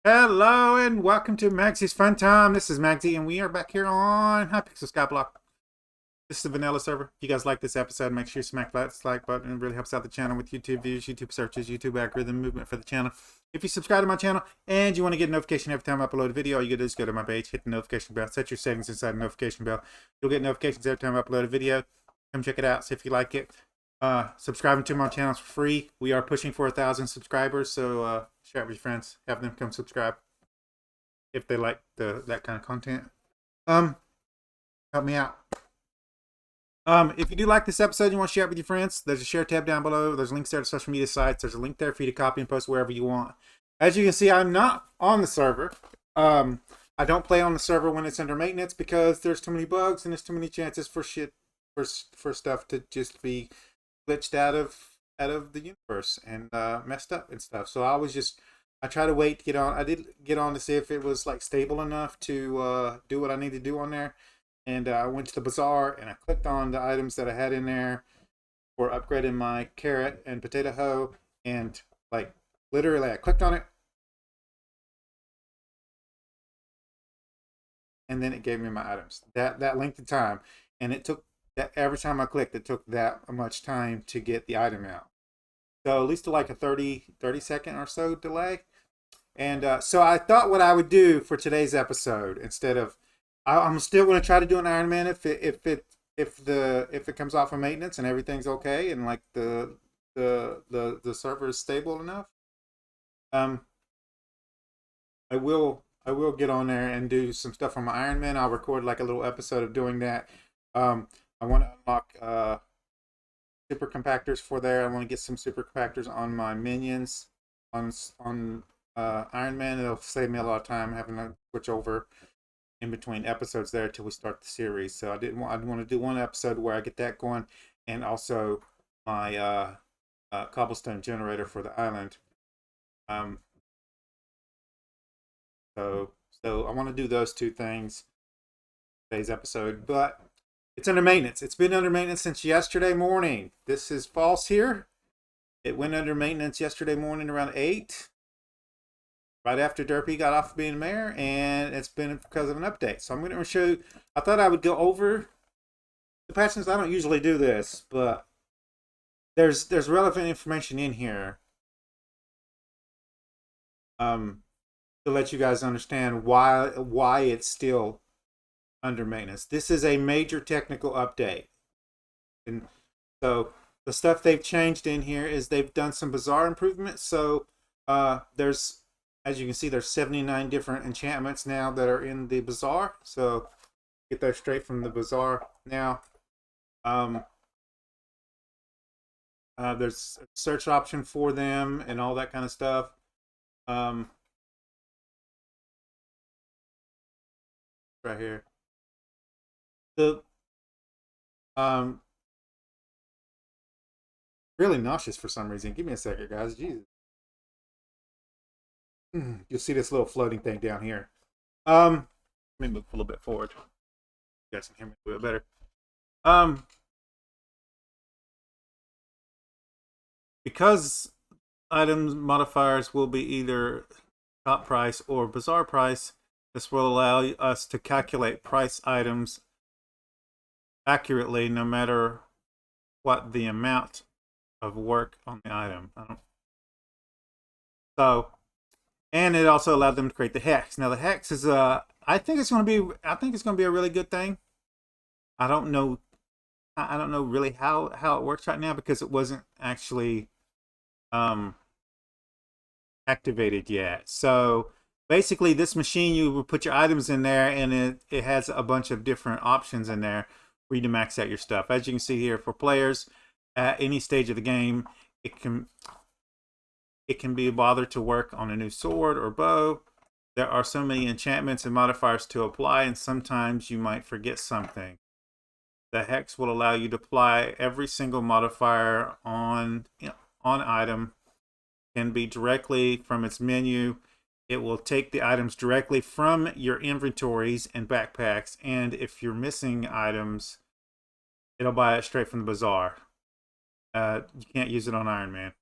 Hello and welcome to Maggie's Fun Time. This is Magzie and we are back here on Hypixel SKyblock. This is a vanilla server. If you guys like this episode, make sure you smack that like button. It really helps out the channel with YouTube views, YouTube searches, YouTube algorithm movement for the channel. If you subscribe to my channel and you want to get a notification every time I upload a video, all you gotta do is go to my page, hit the notification bell, set your settings inside the notification bell. You'll get notifications every time I upload a video. Come check it out, see if you like it. Subscribing to my channel is free. We are pushing for 1,000 subscribers, so share it with your friends. Have them come subscribe if they like that kind of content. Help me out. If you do like this episode, you want to share it with your friends, there's a share tab down below. There's links there to social media sites. There's a link there for you to copy and post wherever you want. As you can see, I'm not on the server. I don't play on the server when it's under maintenance because there's too many bugs and there's too many chances for for stuff to just be glitched out of the universe and messed up and stuff. So I try to wait to get on. I did get on to see if it was like stable enough to do what I need to do on there. And I went to the bazaar and I clicked on the items that I had in there for upgrading my carrot and potato hoe. And like literally I clicked on it and then it gave me my items. That length of time. And it took that every time I clicked, it took that much time to get the item out. So at least like a 30 second or so delay. And so I thought what I would do for today's episode, instead of, I'm still going to try to do an Iron Man if it comes off of maintenance and everything's okay and like the server is stable enough. I will get on there and do some stuff on my Iron Man. I'll record like a little episode of doing that. I want to unlock super compactors for there. I want to get some super compactors on my minions on Iron Man. It'll save me a lot of time having to switch over in between episodes there till we start the series. So I want to do one episode where I get that going, and also my cobblestone generator for the island. So I want to do those two things today's episode, but it's under maintenance. It's been under maintenance since yesterday morning. This is false here. It went under maintenance yesterday morning around 8, right after Derpy got off being mayor, and it's been because of an update. So I'm going to show you. I thought I would go over the patches. I don't usually do this, but there's relevant information in here to let you guys understand why it's still under maintenance. This is a major technical update, and so the stuff they've changed in here is they've done some bizarre improvements. So there's, as you can see, there's 79 different enchantments now that are in the bazaar. So get those straight from the bazaar now. There's a search option for them and all that kind of stuff. Right here. The really nauseous for some reason. Give me a second, guys. Jesus. You'll see this little floating thing down here. Let me move a little bit forward. You guys can hear me a little bit better. Because item modifiers will be either top price or bazaar price, this will allow us to calculate price items accurately no matter what the amount of work on the item. And it also allowed them to create the hex. Now the hex is I think it's going to be a really good thing. I don't know really how it works right now because it wasn't actually activated yet. So basically this machine, you will put your items in there and it has a bunch of different options in there for you to max out your stuff. As you can see here, for players at any stage of the game, it can be a bother to work on a new sword or bow. There are so many enchantments and modifiers to apply, and sometimes you might forget something. The hex will allow you to apply every single modifier on item. Can be directly from its menu. It will take the items directly from your inventories and backpacks, and if you're missing items, it'll buy it straight from the bazaar. You can't use it on Iron Man.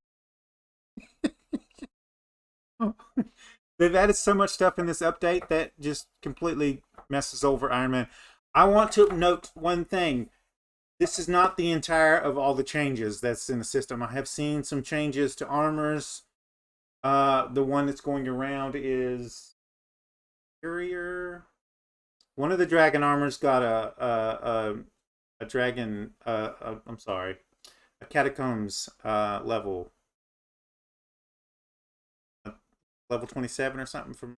They've added so much stuff in this update that just completely messes over Iron Man. I want to note one thing. This is not the entire of all the changes that's in the system. I have seen some changes to armors. The one that's going around is Superior. One of the dragon armors got a dragon. I'm sorry, a catacombs level 27 or something from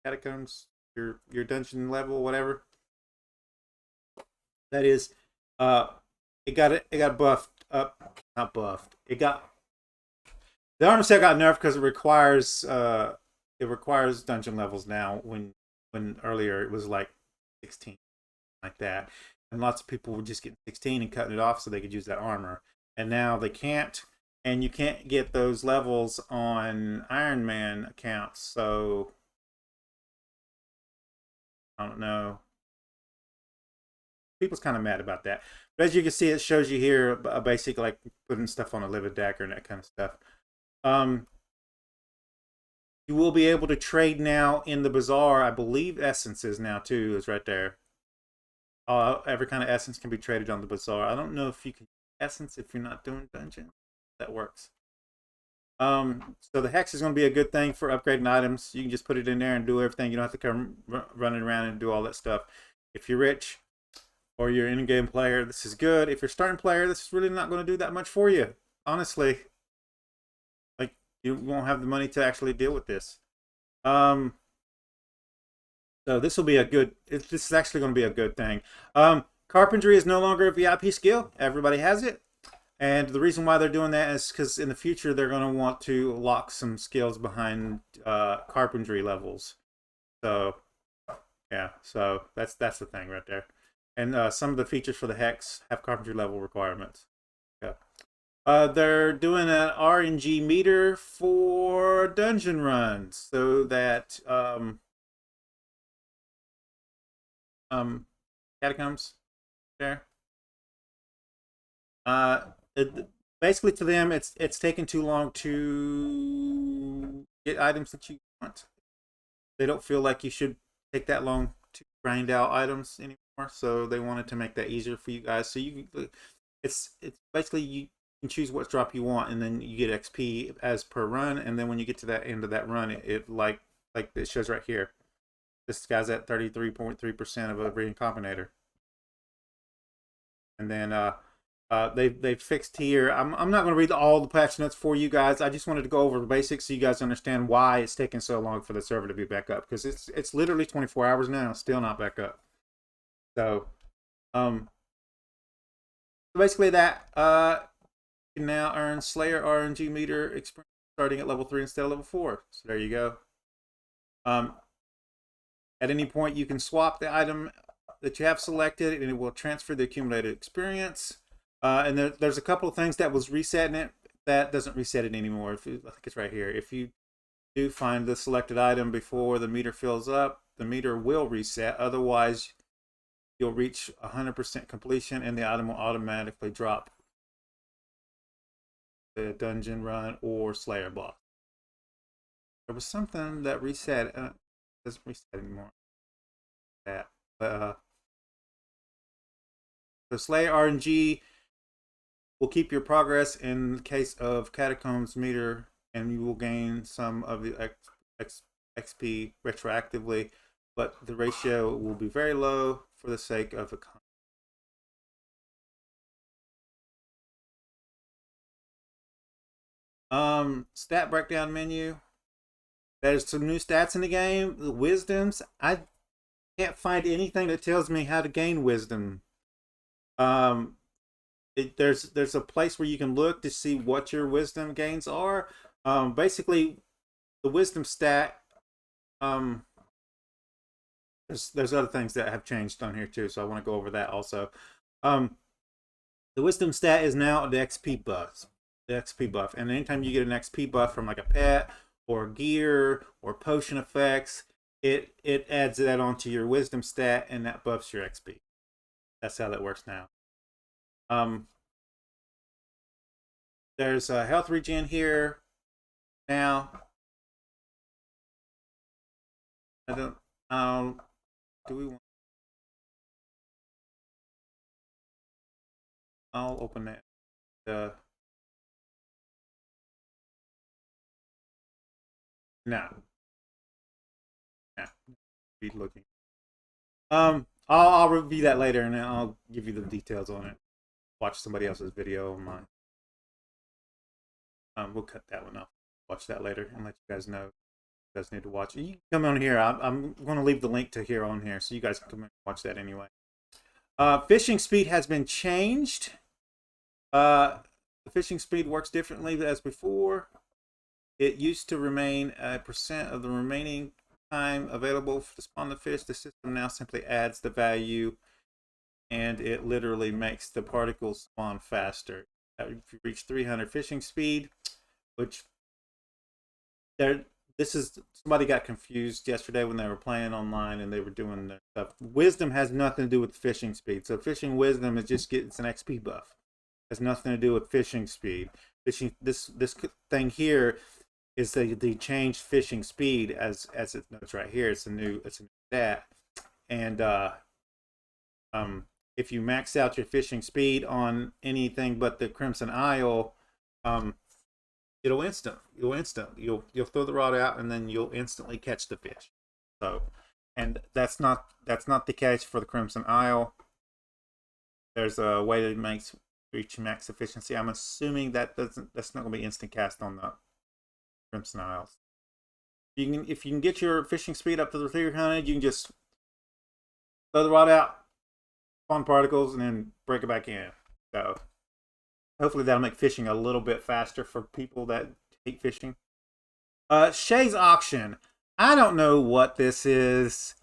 catacombs. Your dungeon level, whatever that is. It got buffed up, not buffed. The armor set got nerfed because it requires dungeon levels now. When earlier it was like 16, like that, and lots of people were just getting 16 and cutting it off so they could use that armor, and now they can't, and you can't get those levels on Iron Man accounts. So I don't know. People's kind of mad about that. But as you can see, it shows you here a basic, like putting stuff on a livid dagger and that kind of stuff. You will be able to trade now in the bazaar. I believe essences now too is right there. Every kind of essence can be traded on the bazaar. I don't know if you can essence if you're not doing dungeon. That works. So the hex is going to be a good thing for upgrading items. You can just put it in there and do everything. You don't have to come running around and do all that stuff. If you're rich or you're an in-game player, this is good. If you're a starting player, this is really not going to do that much for you, honestly. Like, you won't have the money to actually deal with this. So this will be a good. This is actually going to be a good thing. Carpentry is no longer a VIP skill. Everybody has it. And the reason why they're doing that is because in the future they're going to want to lock some skills behind carpentry levels. So yeah, so that's the thing right there. And some of the features for the hex have carpentry level requirements. Yeah. They're doing an RNG meter for dungeon runs, so that catacombs there. Basically, to them, it's taking too long to get items that you want. They don't feel like you should take that long to grind out items anymore, so they wanted to make that easier for you guys. So it's basically you can choose what drop you want, and then you get XP as per run. And then when you get to that end of that run, it like it shows right here. This guy's at 33.3% of a Recombinator. And then they've fixed here. I'm not going to read all the patch notes for you guys. I just wanted to go over the basics so you guys understand why it's taking so long for the server to be back up, because it's literally 24 hours now, still not back up. So basically that you can now earn Slayer RNG meter experience starting at level 3 instead of level 4. So there you go. At any point you can swap the item that you have selected and it will transfer the accumulated experience. And there's a couple of things that was resetting it that doesn't reset it anymore. I think it's right here. If you do find the selected item before the meter fills up, the meter will reset. Otherwise, you'll reach 100% completion and the item will automatically drop the dungeon run or Slayer boss. There was something that reset. It doesn't reset anymore. That, but the Slayer RNG will keep your progress in case of Catacombs meter, and you will gain some of the XP retroactively, but the ratio will be very low for the sake of economy. Stat breakdown menu. There's some new stats in the game. The wisdoms. I can't find anything that tells me how to gain wisdom. There's a place where you can look to see what your wisdom gains are. Basically, the wisdom stat. There's other things that have changed on here too, so I want to go over that also. The wisdom stat is now the XP buff. The XP buff, and anytime you get an XP buff from like a pet or gear or potion effects, it adds that onto your wisdom stat, and that buffs your XP. That's how that works now. There's a health regen here now. I don't. Do we want? I'll open that. No. No. Be looking. I'll review that later, and then I'll give you the details on it. Watch somebody else's video on mine. We'll cut that one off. Watch that later and let you guys know. You guys need to watch. You can come on here. I'm going to leave the link to here on here, so you guys can come and watch that anyway. Fishing speed has been changed. The fishing speed works differently as before. It used to remain a % of the remaining time available to spawn the fish. The system now simply adds the value, and it literally makes the particles spawn faster. If you reach 300 fishing speed, which this is, somebody got confused yesterday when they were playing online and they were doing their stuff. Wisdom has nothing to do with fishing speed. So fishing wisdom is just it's an XP buff. It has nothing to do with fishing speed. Fishing this thing here is the changed fishing speed as it notes right here. It's a new stat. And if you max out your fishing speed on anything but the Crimson Isle, you'll throw the rod out and then you'll instantly catch the fish. So, and that's not the case for the Crimson Isle. There's a way to reach max efficiency. I'm assuming that's not going to be instant cast on the Crimson Isles. If you can get your fishing speed up to the 300, you can just throw the rod out, spawn particles, and then break it back in. So hopefully that'll make fishing a little bit faster for people that hate fishing. Shay's auction. I don't know what this is.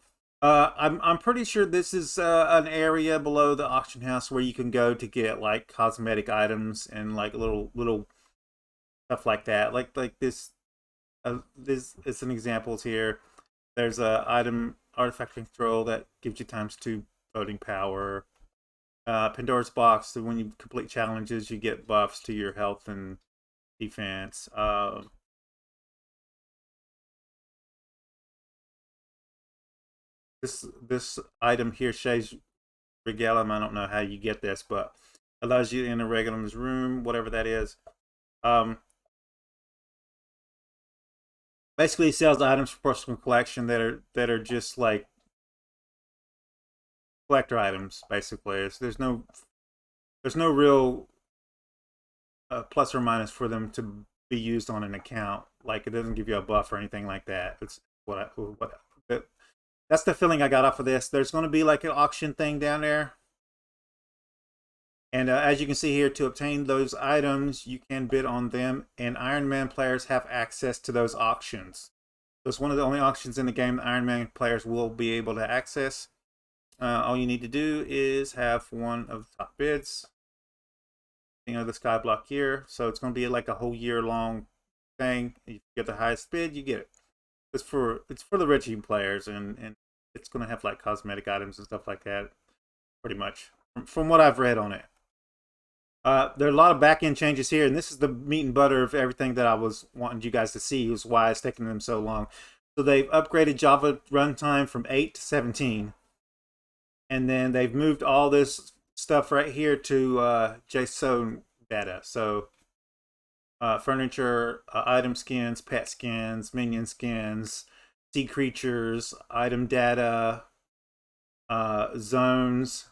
I'm pretty sure this is an area below the auction house where you can go to get like cosmetic items and like little stuff like that. Like this. This is an examples here. There's a item artifact control that gives you ×2 voting power. Pandora's box, so when you complete challenges, you get buffs to your health and defense. This item here, Shay's Regalum, I don't know how you get this, but allows you to enter Regalum's room, whatever that is. Basically, he sells items for personal collection that are just like collector items. Basically, there's no real plus or minus for them to be used on an account. Like it doesn't give you a buff or anything like that. It's that's the feeling I got off of this. There's going to be like an auction thing down there. And as you can see here, to obtain those items, you can bid on them, and Iron Man players have access to those auctions. So it's one of the only auctions in the game that Iron Man players will be able to access. All you need to do is have one of the top bids. You know, the SKyblock here. So it's going to be like a whole year-long thing. If you get the highest bid, you get it. It's for the rich players, and it's going to have like cosmetic items and stuff like that, pretty much, from what I've read on it. There are a lot of back-end changes here, and this is the meat and butter of everything that I was wanting you guys to see, is why it's taking them so long. So they've upgraded Java runtime from 8 to 17, and then they've moved all this stuff right here to JSON data. So furniture, item skins, pet skins, minion skins, sea creatures, item data, zones,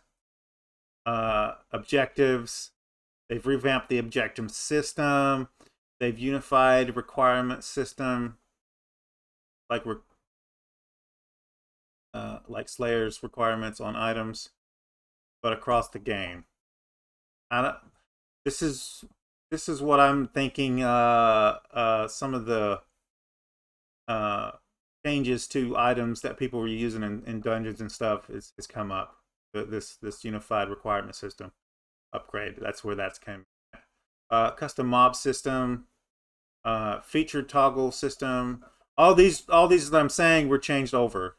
objectives. They've revamped the objective system. They've unified requirement system, like Slayer's requirements on items, but across the game. This is what I'm thinking. Some of the changes to items that people were using in dungeons and stuff is come up. This unified requirement system upgrade. That's where that's came. Custom mob system, featured toggle system. All these that I'm saying were changed over.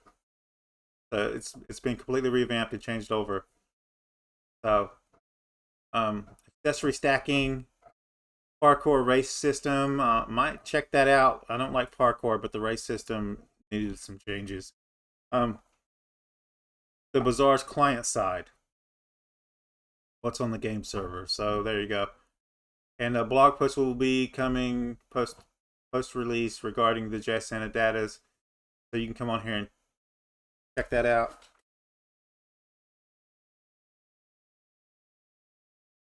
It's been completely revamped and changed over. So, accessory stacking, parkour race system. Might check that out. I don't like parkour, but the race system needed some changes. Um, the Bazaar's client side. What's on the game server? So there you go. And a blog post will be coming post release regarding the Jazz Santa datas. So you can come on here and check that out.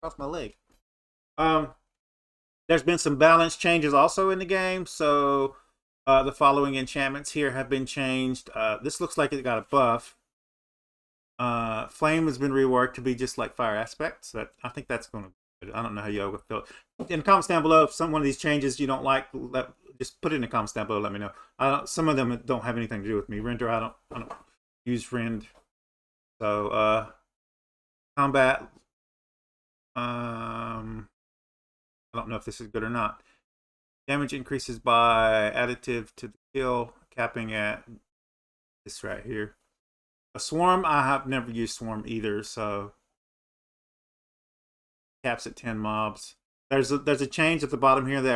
Cross my leg. There's been some balance changes also in the game. So the following enchantments here have been changed. This looks like it got a buff. Flame has been reworked to be just like fire aspects. That I think that's going to be good. I don't know how you feel. In the comments down below, if some one of these changes you don't like, just put it in the comments down below. Let me know. Some of them don't have anything to do with me. Render, I don't use rend. So combat. I don't know if this is good or not. Damage increases by additive to the kill, capping at this right here. A swarm, I have never used swarm either, so caps at 10 mobs. There's a change at the bottom here that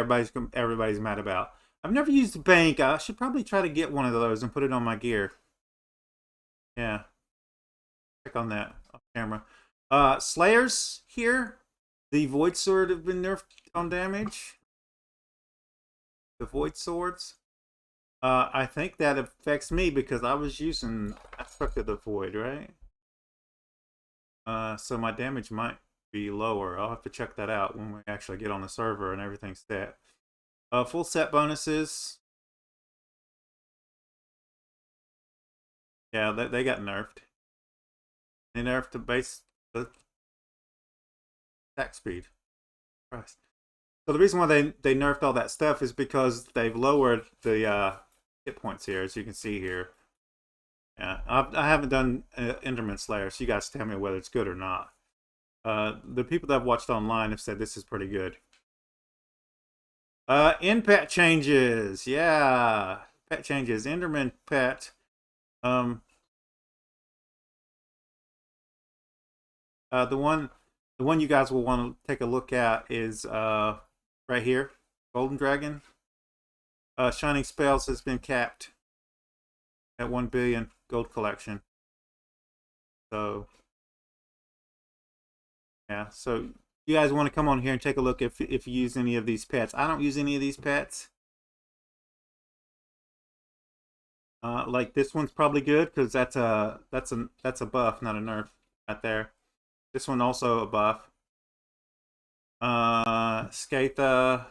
everybody's mad about. I've never used a bank. I should probably try to get one of those and put it on my gear. Yeah. Check on that off camera. Slayers here. The Void Sword have been nerfed on damage. The Void Swords. I think that affects me because I was using Aspect of the Void, right? So my damage might be lower. I'll have to check that out when we actually get on the server and everything's set. Full set bonuses. Yeah, they got nerfed. They nerfed the attack speed. Christ. So the reason why they nerfed all that stuff is because they've lowered the hit points here, as you can see here. Yeah, I haven't done Enderman Slayer, so you guys tell me whether it's good or not. The people that I've watched online have said this is pretty good. In pet changes, yeah, pet changes. Enderman pet. The one you guys will want to take a look at is right here, Golden Dragon. Shining Spells has been capped at 1 billion gold collection. So yeah, so you guys want to come on here and take a look if you use any of these pets. I don't use any of these pets. Like this one's probably good because that's a buff, not a nerf right there. This one also a buff. Skatha.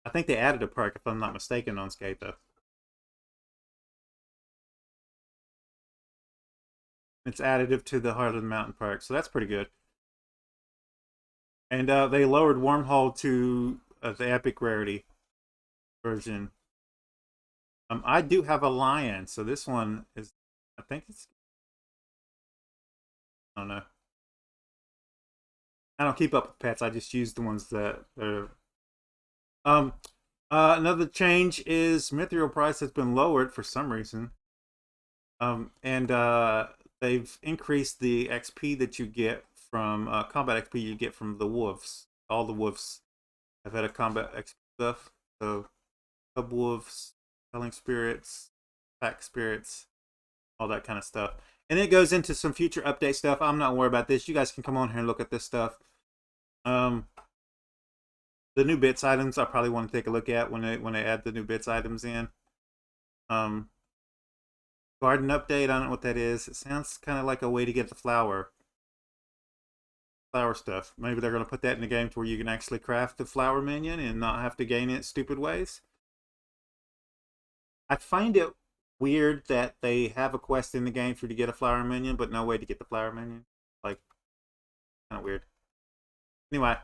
I think they added a perk if I'm not mistaken on Skatha. It's additive to the Heart of the Mountain perk, so that's pretty good. And they lowered Wormhole to the epic rarity version. I do have a lion, so this one is, I think it's, I don't know. I don't keep up with pets. I just use the ones that are. Another change is Mithril price has been lowered for some reason. And they've increased the XP that you get from combat XP you get from the wolves. All the wolves have had a combat XP buff. So cub wolves, telling spirits, pack spirits, all that kind of stuff. And it goes into some future update stuff. I'm not worried about this. You guys can come on here and look at this stuff. The new bits items I probably want to take a look at when they add the new bits items in. Garden update, I don't know what that is. It sounds kind of like a way to get the flower stuff. Maybe they're going to put that in the game to where you can actually craft the flower minion and not have to gain it stupid ways. I find it weird that they have a quest in the game for you to get a flower minion, but no way to get the flower minion. Like, kind of weird. Anyway,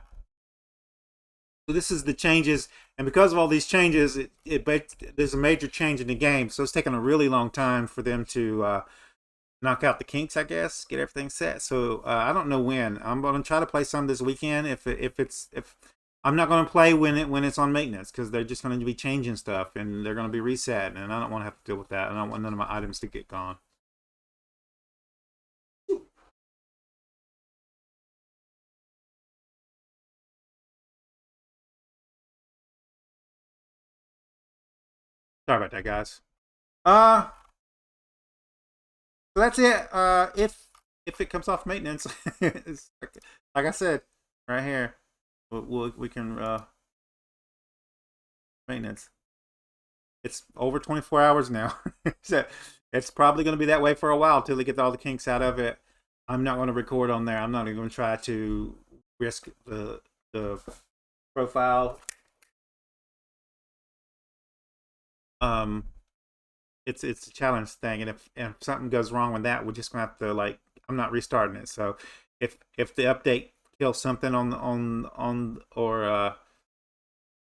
so this is the changes, and because of all these changes, there's a major change in the game. So it's taken a really long time for them to knock out the kinks, I guess, get everything set. So I don't know when. I'm going to try to play some this weekend. If I'm not going to play when it's on maintenance, because they're just going to be changing stuff and they're going to be reset, and I don't want to have to deal with that. I don't want none of my items to get gone. Sorry about that, guys. So that's it. If it comes off maintenance, it's like I said, right here, we can maintenance. It's over 24 hours now. So it's probably going to be that way for a while till they get all the kinks out of it. I'm not going to record on there. I'm not even going to try to risk the profile. It's a challenge thing, and if something goes wrong with that, we're just gonna have to, like, I'm not restarting it. So if the update kills something on or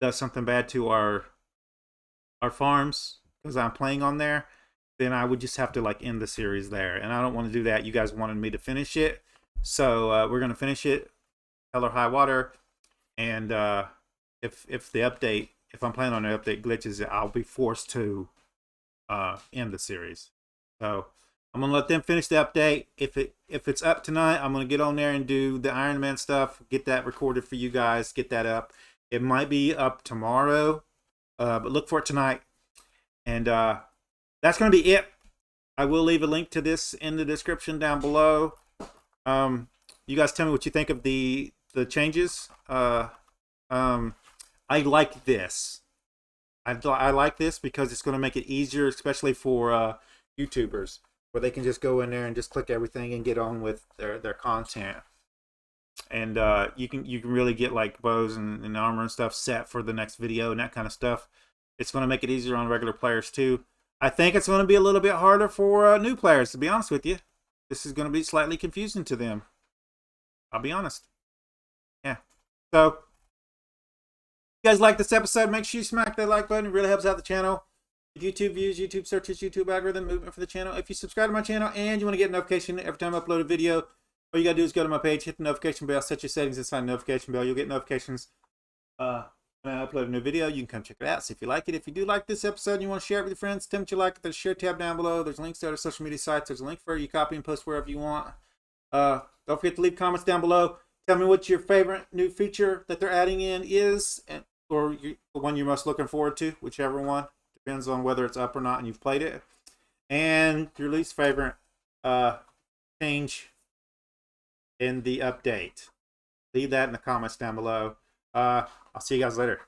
does something bad to our farms because I'm playing on there, then I would just have to, like, end the series there, and I don't want to do that. You guys wanted me to finish it, so we're gonna finish it, hell or high water. And if the update, if I'm playing on the update glitches, I'll be forced to end the series. So I'm gonna let them finish the update. If it's up tonight, I'm gonna get on there and do the Iron Man stuff, get that recorded for you guys, get that up. It might be up tomorrow, but look for it tonight. And that's gonna be it. I will leave a link to this in the description down below. You guys tell me what you think of the changes. I like this. I like this because it's going to make it easier, especially for YouTubers, where they can just go in there and just click everything and get on with their content. And you can really get, like, bows and armor and stuff set for the next video and that kind of stuff. It's going to make it easier on regular players too. I think it's going to be a little bit harder for new players, to be honest with you. This is going to be slightly confusing to them. I'll be honest. Yeah. So, you guys like this episode, make sure you smack that like button. It really helps out the channel. YouTube views, YouTube searches, YouTube algorithm movement for the channel. If you subscribe to my channel and you want to get a notification every time I upload a video, all you gotta do is go to my page, hit the notification bell, set your settings inside the notification bell. You'll get notifications when I upload a new video. You can come check it out, see if you like it. If you do like this episode and you want to share it with your friends, tell me what you like it. There's a share tab down below. There's links to other social media sites. There's a link for you, copy and post wherever you want. Don't forget to leave comments down below. Tell me what your favorite new feature that they're adding in is, or the one you're most looking forward to, whichever one. Depends on whether it's up or not and you've played it. And your least favorite change in the update. Leave that in the comments down below. I'll see you guys later.